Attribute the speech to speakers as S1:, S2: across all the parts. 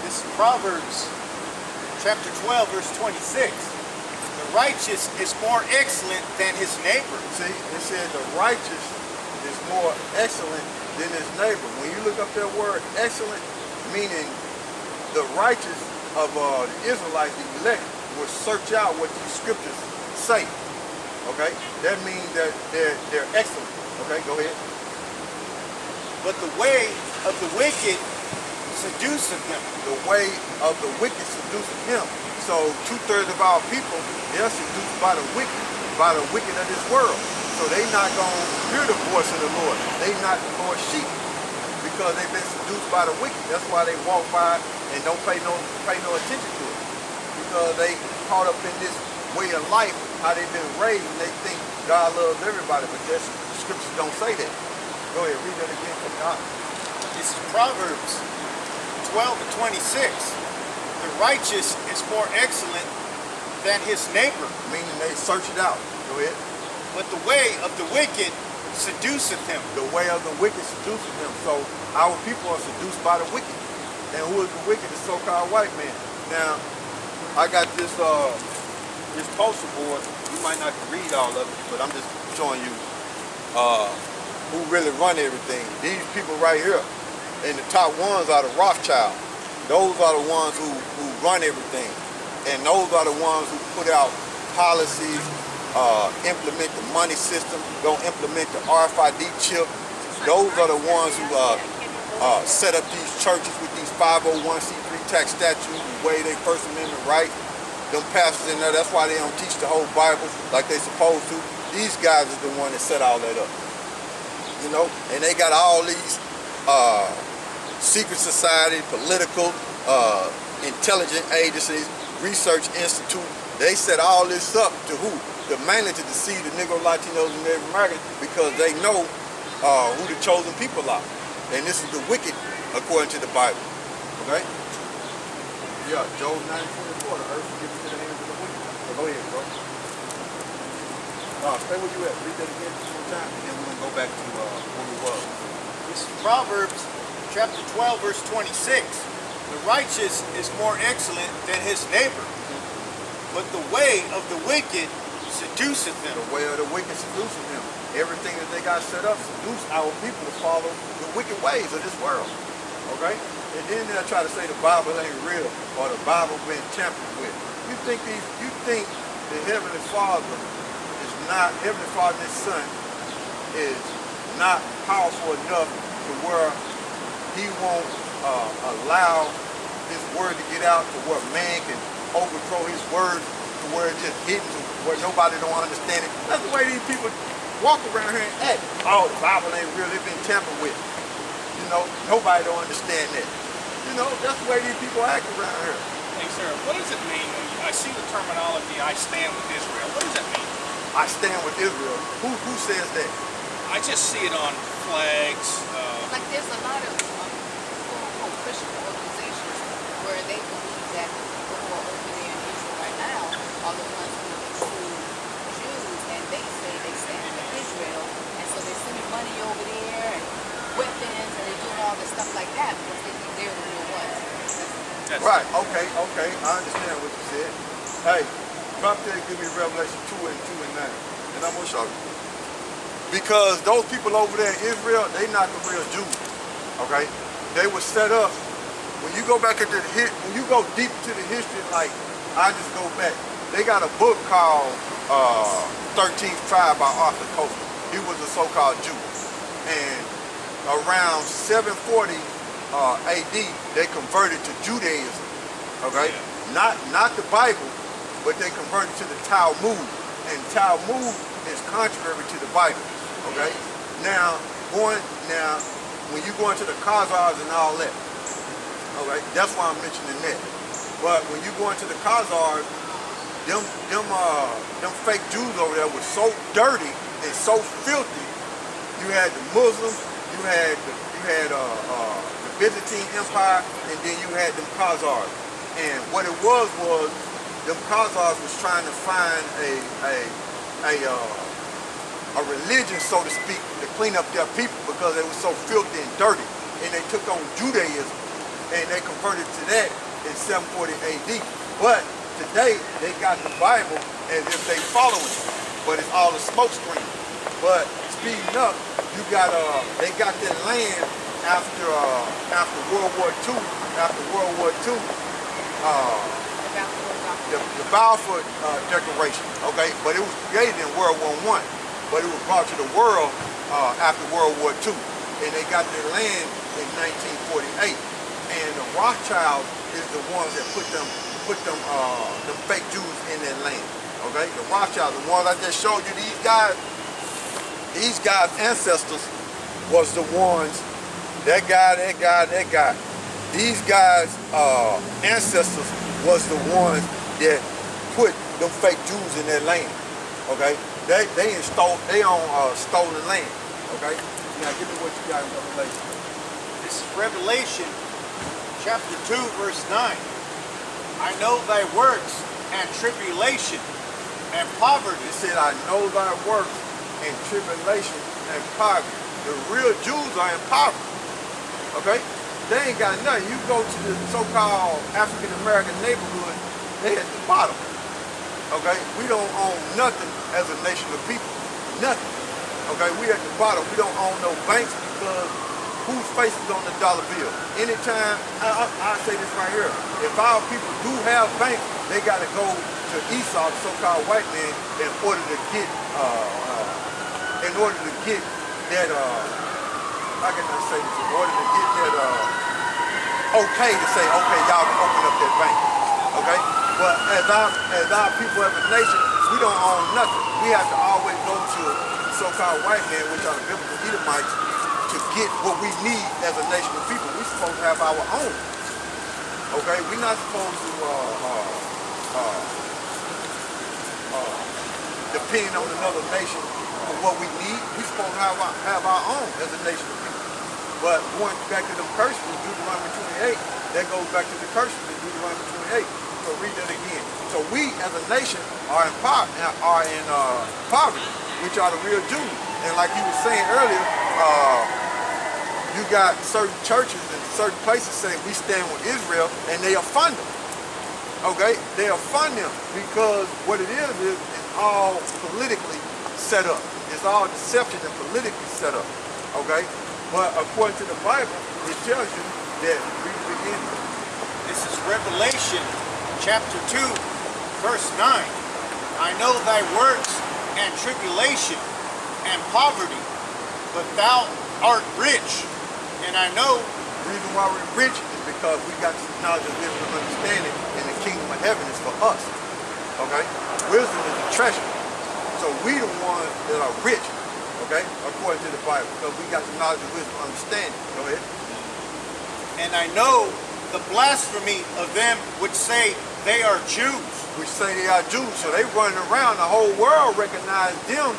S1: This is Proverbs chapter 12, verse 26. The righteous is more excellent than his neighbor.
S2: See, it said the righteous is more excellent than his neighbor. When you look up that word excellent, meaning the righteous of the Israelites, the elect, will search out what these scriptures say. Okay? That means that they're excellent. Okay, go ahead.
S1: But the way of the wicked seduceth him.
S2: The way of the wicked seduceth him. So 2/3 of our people, they're seduced by the wicked of this world. So they not gonna hear the voice of the Lord. They not the Lord's sheep because they've been seduced by the wicked. That's why they walk by and don't pay no attention to it. Because they caught up in this way of life, how they've been raised, and they think God loves everybody, but the scriptures don't say that. Go ahead, read that again from God.
S1: This is Proverbs 12 and 26. The righteous is more excellent than his neighbor.
S2: Meaning they search it out. Go ahead.
S1: But the way of the wicked seduceth him.
S2: The way of the wicked seduceth him. So our people are seduced by the wicked. And who is the wicked? The so-called white man. Now, I got this poster board. You might not read all of it, but I'm just showing you who really run everything. These people right here, and the top ones are the Rothschild. Those are the ones who run everything. And those are the ones who put out policies, implement the money system, don't implement the RFID chip. Those are the ones who set up these churches with these 501c3 tax statutes, waive their First Amendment rights. Them pastors in there, that's why they don't teach the whole Bible like they supposed to. These guys are the one that set all that up. You know, and they got all these secret society, political, intelligence agencies, research institute. They set all this up to who? Mainly to deceive the Negro, Latinos, and Native Americans because they know who the chosen people are. And this is the wicked according to the Bible. Okay? Yeah, Job 9:24, the earth will give into the hands of the wicked. So go ahead, bro. Stay where you at. Read that again one time, and then we're going to go back to where we were.
S1: This is Proverbs chapter 12, verse 26. The righteous is more excellent than his neighbor, but the way of the wicked seduceth him.
S2: The way of the wicked seduceth him. Everything that they got set up seduce our people to follow the wicked ways of this world. Okay? And then they'll try to say the Bible ain't real or the Bible been tampered with. You think the Heavenly Father and His Son is not powerful enough to where He won't allow His word to get out to where man can overthrow His word to where it's just hidden to where nobody don't understand it. That's the way these people walk around here and act. Oh, the Bible ain't real, it's been tampered with. You know, nobody don't understand that. You know, that's the way these people act around here.
S3: Hey, sir, what does it mean when I see the terminology, I stand with Israel? What does that mean?
S2: I stand with Israel. Who says that?
S3: I just see it on flags.
S4: Like there's a lot of Christian organizations where they believe that the people who are over there in Israel right now are the ones who are the true Jews, and they say they stand with Israel, and so they're sending money over there and weapons, and they're doing all this stuff like that because they think they're the real ones.
S2: Right, okay, I understand what you said. Hey, drop there and give me Revelation 2 and 9, and I'm going to show you. Because those people over there in Israel, they not the real Jews, okay? They were set up, when you go back into when you go deep into the history, like, I just go back, they got a book called 13th Tribe by Arthur Coker. He was a so-called Jew. And around 740 AD, they converted to Judaism, okay? Not the Bible, but they converted to the Talmud. And Talmud is contrary to the Bible, okay? Now, when you go into the Khazars and all that, all right, that's why I'm mentioning that. But when you go into the Khazars, them fake Jews over there were so dirty and so filthy. You had the Muslims, you had the Byzantine Empire, and then you had them Khazars. And what it was them Khazars was trying to find a religion, so to speak, to clean up their people because they were so filthy and dirty. And they took on Judaism. and they converted to that in 740 AD. But today they got the Bible as if they following it, but it's all a smoke screen. But speeding up, you got they got that land after World War II. After World War II, the Balfour Declaration, okay, but it was created in World War I, but it was brought to the world after World War II, and they got their land in 1948. And the Rothschild is the ones that put them fake Jews in their land, okay? The Rothschild, the ones I just showed you, these guys' ancestors was the ones, that guy. These guys' ancestors was the ones that put them fake Jews in their land, okay? They own stolen land, okay? Now give me what you got in Revelation.
S1: This is Revelation chapter 2, verse 9. I know thy works and tribulation and poverty.
S2: It said, I know thy works and tribulation and poverty. The real Jews are in poverty, okay? They ain't got nothing. You go to the so-called African-American neighborhood, they at the bottom, okay? We don't own nothing as a nation of people, nothing, okay? We at the bottom. We don't own no banks because whose face is on the dollar bill? Anytime, I say this right here, if our people do have banks, they got to go to Esau, the so-called white man, in order to get that, how can I say this, in order to get that okay to say, okay, y'all can open up that bank, okay? But as our people as a nation, we don't own nothing. We have to always go to the so-called white man, which are the biblical Edomites, to get what we need as a nation of people. We're supposed to have our own, okay? We're not supposed to depend on another nation for what we need. We're supposed to have our own as a nation of people. But going back to the curses in Deuteronomy 28, that goes back to the curses in Deuteronomy 28. So read that again. So we as a nation are in poverty, which are the real Jews. And like you were saying earlier, you got certain churches and certain places saying we stand with Israel, and they fund them. Okay, they fund them because what it is it's all politically set up. It's all deception and politically set up. Okay. But according to the Bible, it tells you that we begin.
S1: This is Revelation chapter 2, verse 9. I know thy works and tribulation and poverty, but thou art rich. And I know
S2: the reason why we're rich is because we got this knowledge of wisdom and understanding, and the kingdom of heaven is for us. Okay? Wisdom is a treasure. So we the ones that are rich. Okay, according to the Bible, because we got the knowledge of wisdom and understanding. Go ahead.
S1: And I know the blasphemy of them which say they are Jews.
S2: Which say they are Jews, so they running around. The whole world recognize them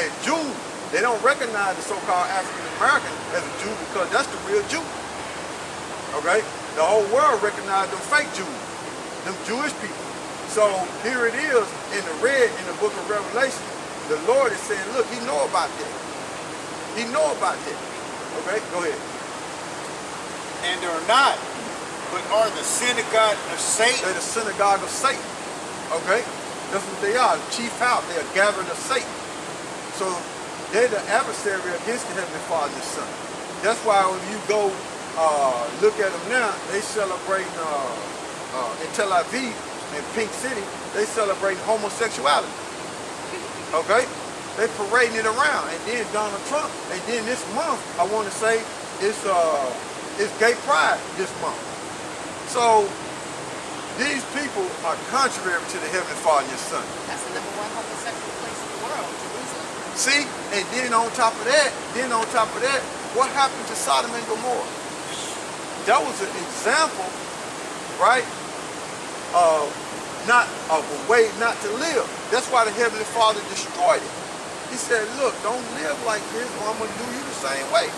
S2: as Jews. They don't recognize the so-called African American as a Jew because that's the real Jew. Okay, the whole world recognize them fake Jews, them Jewish people. So here it is in the red in the book of Revelation. The Lord is saying, look, he know about that. He know about that. Okay, go ahead.
S1: And are not, but are the synagogue of Satan.
S2: They're the synagogue of Satan. Okay? That's what they are. The chief house. They are gathered of Satan. So they're the adversary against the Heavenly Father and His Son. That's why when you go look at them now, they celebrate in Tel Aviv, in Pink City, they celebrate homosexuality. Okay? They parading it around. And then Donald Trump, and then this month, I want to say, it's Gay Pride this month. So these people are contrary to the Heavenly Father and His Son.
S4: That's the #1 homosexual place in the world, Jerusalem.
S2: See? And then on top of that, what happened to Sodom and Gomorrah? That was an example, right, of a way not to live. That's why the Heavenly Father destroyed it. He said, look, don't live like this or I'm going to do you the same way.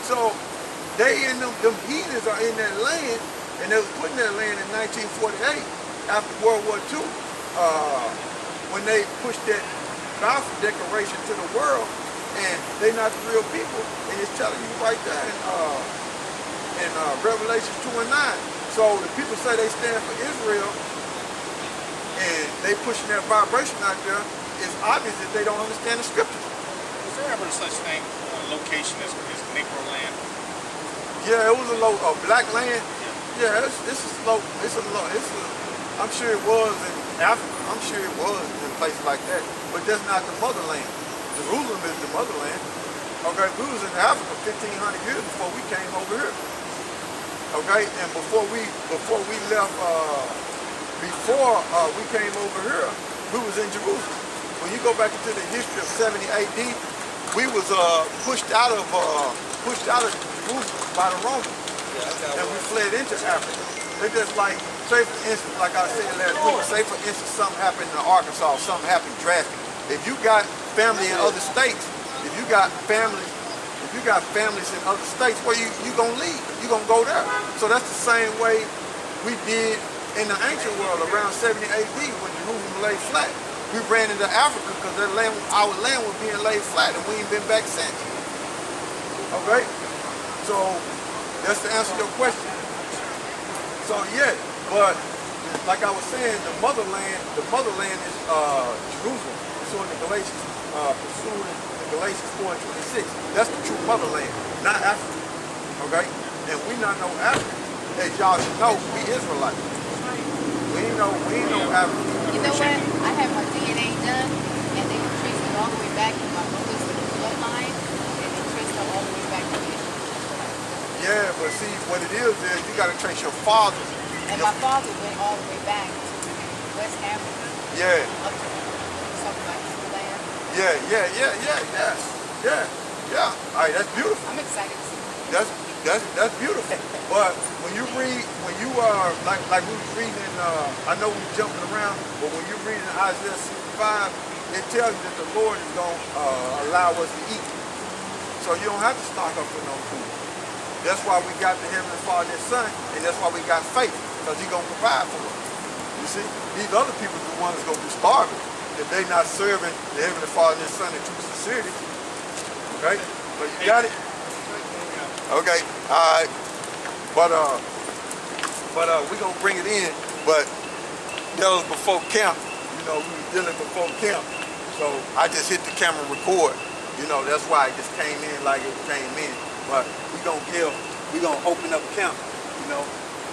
S2: So they and them heathens are in that land, and they was put in that land in 1948 after World War II when they pushed that Balfour Declaration to the world, and they're not the real people. And it's telling you right there in Revelation 2 and 9. So the people say they stand for Israel, and they pushing that vibration out there. It's obvious that they don't understand the scriptures.
S3: Was there ever such thing, location as Negro land?
S2: Yeah, it was a black land. Yeah, it's a low. I'm sure it was in Africa. I'm sure it was in places like that. But that's not the motherland. Jerusalem is the motherland. Okay, we was in Africa 1,500 years before we came over here. Okay, and before we left, before we came over here, we was in Jerusalem. When you go back into the history of 70 AD, we was pushed out of Jerusalem by the Romans, and we fled into Africa. It's just like, say for instance, like I said last week, say for instance something happened in Arkansas, something happened drastic. If you got family in other states, if you got families in other states, where you gonna leave? You gonna go there. So that's the same way we did in the ancient world around 70 AD when Jerusalem lay flat. We ran into Africa because our land was being laid flat, and we ain't been back since. Okay? So that's to answer your question. So yeah, but like I was saying, the motherland is Jerusalem. Pursuing the Galatians, Galatians 4 and 26. That's the true motherland, not Africa. Okay? And we not no Africans. As y'all should know, we Israelites. We ain't no Africans.
S4: You know what? I had my DNA done, and they traced it all the way back to my mother's bloodline, and they traced it all the way back to the Israelites.
S2: Yeah, but see, what it is you got to trace your father.
S4: And my father went all the way back to West Africa.
S2: Yeah.
S4: Up to something like the land.
S2: Yeah. All right, that's beautiful.
S4: I'm excited to see.
S2: That's beautiful. But when you read, like we was reading in, I know we jumping around, but when you read in Isaiah 65, it tells you that the Lord is going to allow us to eat. So you don't have to stock up for no food. That's why we got the Heavenly Father and His Son, and that's why we got faith, because He's going to provide for us. You see, these other people are the ones that's going to be starving if they're not serving the Heavenly Father and His Son in true sincerity. Okay? So you got it? Okay, all right. But we're going to bring it in. But that was before camp. You know, we were dealing before camp. So I just hit the camera record. You know, that's why it just came in like it came in. But we're going to open up camp. You know,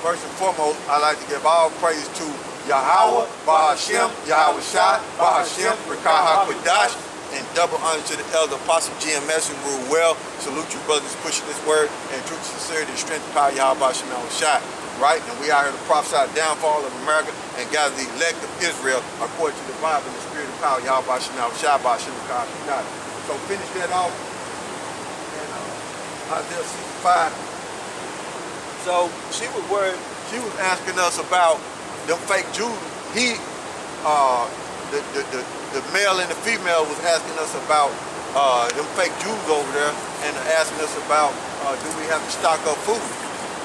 S2: first and foremost, I like to give all praise to YAHAWAH, YAHAWASHI, YAHAWASHI, Rikaha Kwadash, and double honor to the elder apostle GMS who rule well. Salute you brothers pushing this word and truth, sincerity, and strength, power, YAHAWASHI. Right? And we out here to prophesy the downfall of America and gather the elect of Israel according to the Bible and the spirit of power, YAHAWASHI, Rikaha Kwadash. So finish that off. Isaiah 65. So she was asking us about them fake Jews. The male and the female was asking us about them fake Jews over there and asking us about do we have to stock up food.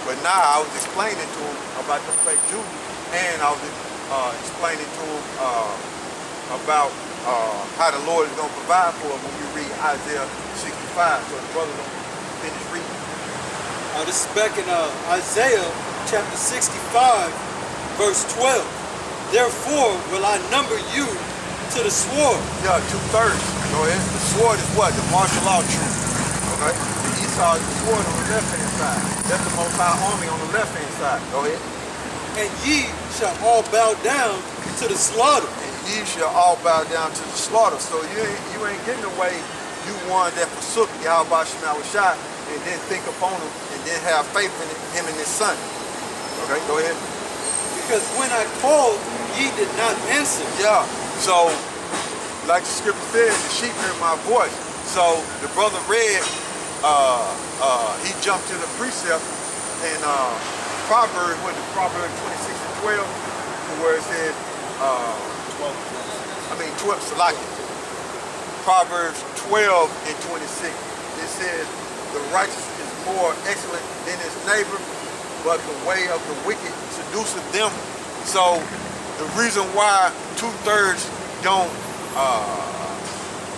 S2: But now I was explaining to them about the fake Jews, and I was explaining to them about how the Lord is going to provide for them when we read Isaiah 65. So the brother don't finish reading.
S5: This is back in Isaiah chapter 65, verse 12. Therefore will I number you to the sword.
S2: Yeah, 2/3. Go ahead. The sword is what? The martial law truth. Okay? The Esau is the sword on the left-hand side. That's the Most High army on the left-hand side. Go ahead.
S5: And ye shall all bow down to the slaughter.
S2: And ye shall all bow down to the slaughter. So you ain't getting away, you one that forsook YAHAWASHI and then think upon him and then have faith in him and his son. Okay, go ahead.
S5: Because when I called, ye did not answer.
S2: Yeah. So, like the scripture says, the sheep hear my voice. So the brother read, he jumped to the precept in Proverbs 26 and 12, where it says, 12, Salaki. Proverbs 12 and 26. It says, the righteous is more excellent than his neighbor, but the way of the wicked seduceth them. So the reason why 2/3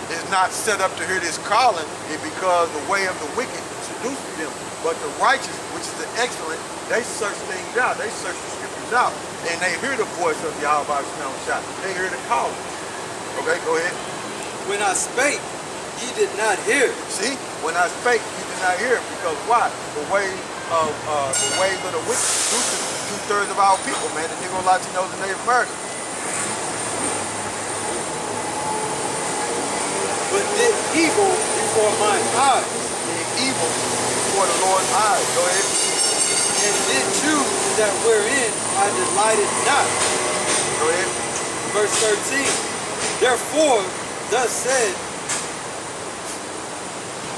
S2: is not set up to hear this calling is because the way of the wicked seduces them. But the righteous, which is and excellent, they search things out. They search the scriptures out. And they hear the voice of YAHAWASHI. They hear the call. Okay, go ahead.
S5: When I spake, ye did not hear.
S2: See, when I spake, you did not hear. Because why? The ways of the wicked produces 2/3 of our people, man. The Negro, Latinos, and Native Americans.
S5: But did evil before mine eyes,
S2: Did evil before the Lord's eyes. Go ahead.
S5: and did choose that wherein I delighted not.
S2: Go ahead.
S5: Verse 13. Therefore, thus said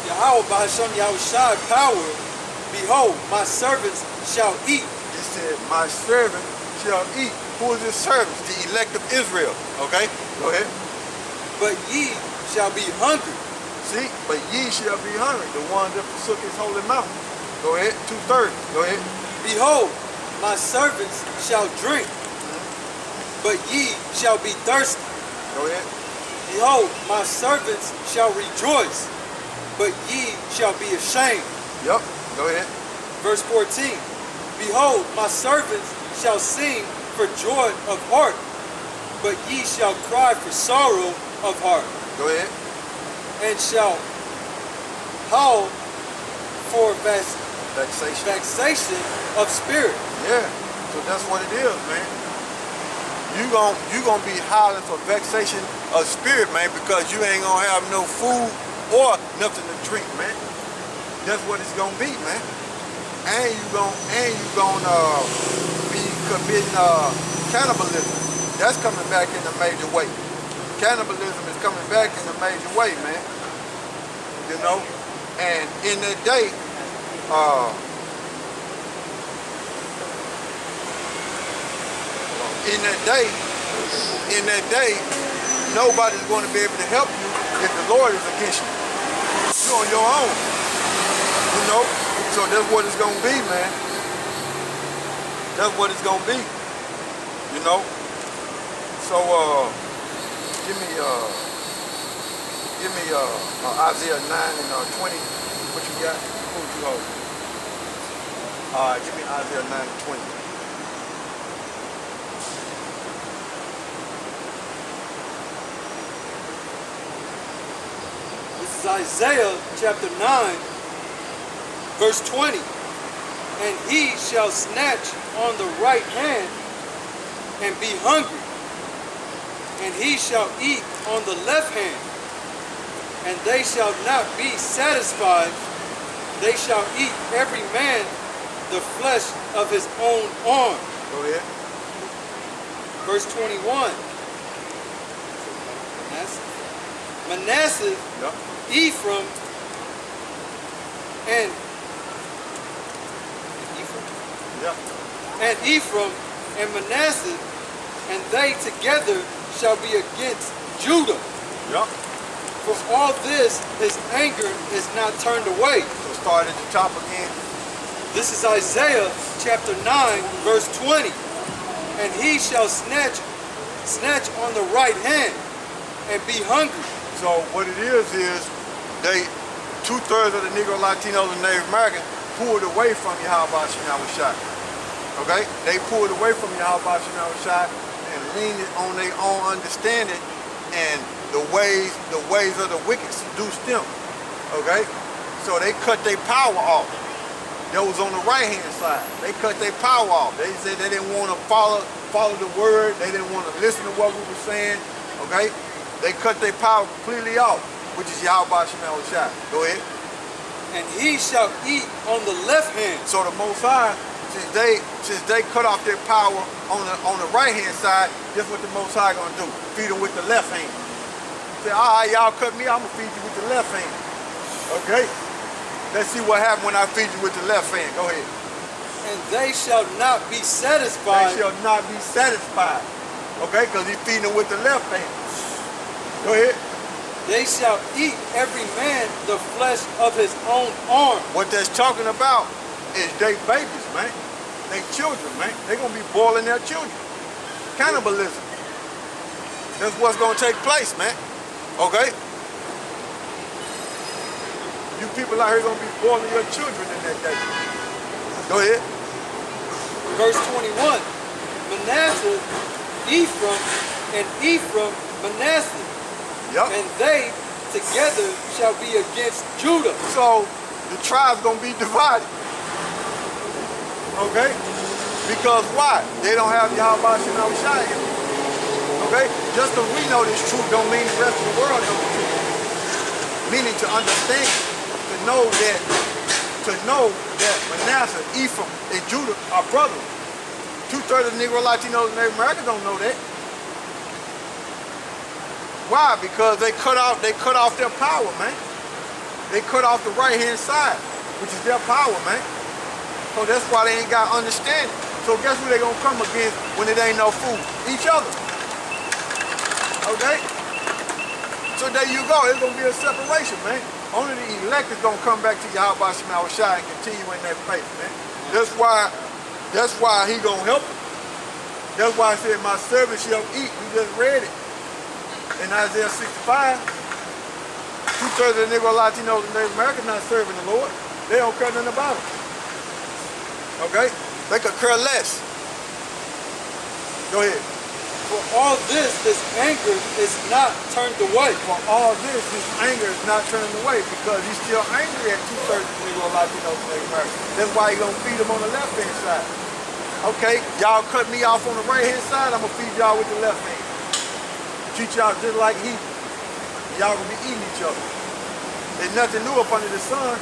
S5: Yahawah by Hashem Yahushai power, behold, my servants shall eat.
S2: He said, my servant shall eat. Who is his servants? The elect of Israel. Okay? Go ahead.
S5: But ye shall be hungry.
S2: See? But ye shall be hungry. The ones that forsook his holy mountain. Go ahead. 2/3. Go ahead.
S5: Behold, my servants shall drink, but ye shall be thirsty.
S2: Go ahead.
S5: Behold, my servants shall rejoice, but ye shall be ashamed.
S2: Yep. Go ahead.
S5: Verse 14. Behold, my servants shall sing for joy of heart, but ye shall cry for sorrow of heart,
S2: Go ahead.
S5: and shall howl for
S2: Vexation.
S5: vexation of spirit.
S2: Yeah. So that's what it is, man. You gonna be howling for vexation of spirit, man, because you ain't gonna have no food or nothing to drink, man. That's what it's gonna be, man. And you gonna be committing cannibalism. That's coming back in a major way. Cannibalism is coming back in a major way, man. You know, and in that day, in that day, nobody's going to be able to help you if the Lord is against you. You're on your own. You know? So that's what it's going to be, man. That's what it's going to be. You know? So, give me Isaiah 9 and 20. What you got? What would you hold? Give me Isaiah 9 and 20.
S5: This is Isaiah chapter 9, verse 20. And he shall snatch on the right hand and be hungry, and he shall eat on the left hand, and they shall not be satisfied. They shall eat every man the flesh of his own arm.
S2: Go ahead.
S5: Verse 21. Manasseh,
S2: Yep.
S5: Ephraim, and Ephraim and Manasseh, and they together shall be against Judah.
S2: Yep.
S5: For all this, his anger is not turned away.
S2: So start at the top again.
S5: This is Isaiah chapter 9, verse 20. And he shall snatch on the right hand and be hungry.
S2: So what it is they 2/3 of the Negro, Latinos, and Native Americans pulled away from YAHAWASHI. Okay? They pulled away from YAHAWASHI and leaned on their own understanding, and the ways of the wicked seduced them. Okay? So they cut their power off. That was on the right hand side. They cut their power off. They said they didn't want to follow the word. They didn't want to listen to what we were saying. Okay? They cut their power completely off, which is YAHAWASHI. Go ahead.
S5: And he shall eat on the left hand.
S2: So the Most High, since they cut off their power on the right hand side, guess what the Most High gonna do? Feed them with the left hand. Say, all right, y'all cut me, I'm gonna feed you with the left hand. Okay? Let's see what happens when I feed you with the left hand. Go ahead.
S5: And they shall not be satisfied.
S2: They shall not be satisfied. Okay? Because he's feeding them with the left hand. Go ahead.
S5: They shall eat every man the flesh of his own arm.
S2: What that's talking about is they babies, man. They children, man. They're going to be boiling their children. Cannibalism. That's what's going to take place, man. Okay? You people out here going to be boiling your children in that day. Go ahead.
S5: Verse 21. Manasseh, Ephraim, and Ephraim, Manasseh.
S2: Yep.
S5: And they together shall be against Judah.
S2: So the tribe's gonna be divided. Okay? Because why? They don't have YAHAWASHI and YAHAWASHI. Okay? Just because we know this truth don't mean the rest of the world knows the truth. Meaning to understand, to know that Manasseh, Ephraim, and Judah are brothers. 2/3 of the Negro Latinos in Native America don't know that. Why? Because they cut off their power, man. They cut off the right-hand side, which is their power, man. So that's why they ain't got understanding. So guess who they gonna come against when it ain't no food? Each other. Okay? So there you go. It's gonna be a separation, man. Only the elect is gonna come back to YAHAWASHI and YAHAWASHI and continue in that faith, man. That's why he gonna help them. That's why I said my servant shall eat. We just read it. In Isaiah 65, 2/3 of the Negro Latinos in Native America not serving the Lord. They don't care nothing about it. Okay? They could care less. Go ahead.
S5: For all this anger is not turned away.
S2: For all this, his anger is not turned away because he's still angry at 2/3 of the Negro Latinos in Native America. That's why he's gonna feed them on the left-hand side. Okay, y'all cut me off on the right-hand side, I'm gonna feed y'all with the left hand. Treat y'all just like heathens. Y'all gonna be eating each other. There's nothing new up under the sun.